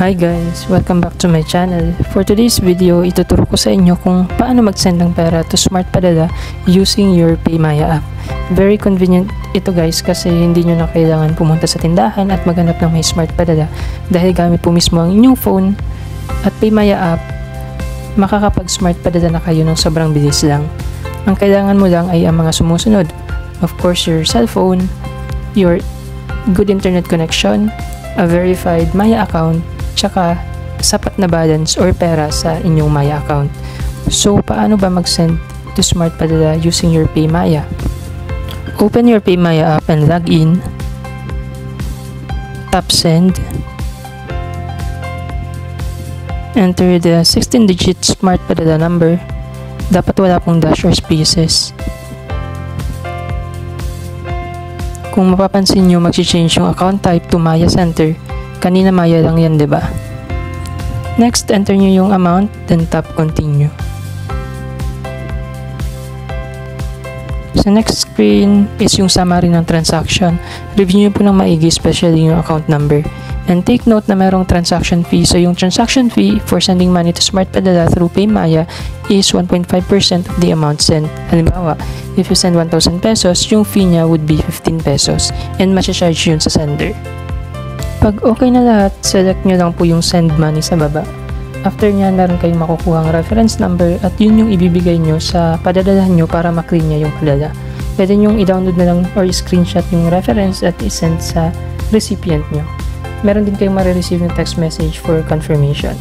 Hi guys! Welcome back to my channel. For today's video, ituturo ko sa inyo kung paano mag-send ng pera to Smart Padala using your PayMaya app. Very convenient ito guys kasi hindi nyo na kailangan pumunta sa tindahan at maghanap ng may Smart Padala dahil gamit po mismo ang inyong phone at PayMaya app, makakapag-Smart Padala na kayo ng sobrang bilis lang. Ang kailangan mo lang ay ang mga sumusunod. Of course, your cellphone, your good internet connection, a verified Maya account, tsaka sapat na balance or pera sa inyong Maya account. So, paano ba mag-send to Smart Padala using your PayMaya? Open your PayMaya app and log in. Tap send. Enter the 16-digit Smart Padala number. Dapat wala pong dash or spaces. Kung mapapansin nyo, mag-change yung account type to Maya Center. Kanina Maya lang yan, diba? Next, enter nyo yung amount, then tap continue. Sa next screen is yung summary ng transaction. Review nyo po ng maigi, especially yung account number. And take note na merong transaction fee. So yung transaction fee for sending money to Smart Padala through PayMaya is 1.5% of the amount sent. Halimbawa, if you send 1,000 pesos, yung fee niya would be 15 pesos and masya-charge yun sa sender. Pag okay na lahat, select nyo lang po yung send money sa baba. After nyan, meron kayong makukuha ang reference number at yun yung ibibigay nyo sa padadalahan nyo para maklean niya yung padala. Pwede nyo i-download na lang or i-screenshot yung reference at i-send sa recipient nyo. Meron din kayong marireceive ng text message for confirmation.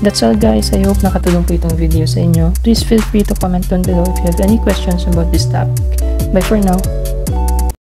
That's all guys. I hope nakatulong po itong video sa inyo. Please feel free to comment down below if you have any questions about this topic. Bye for now.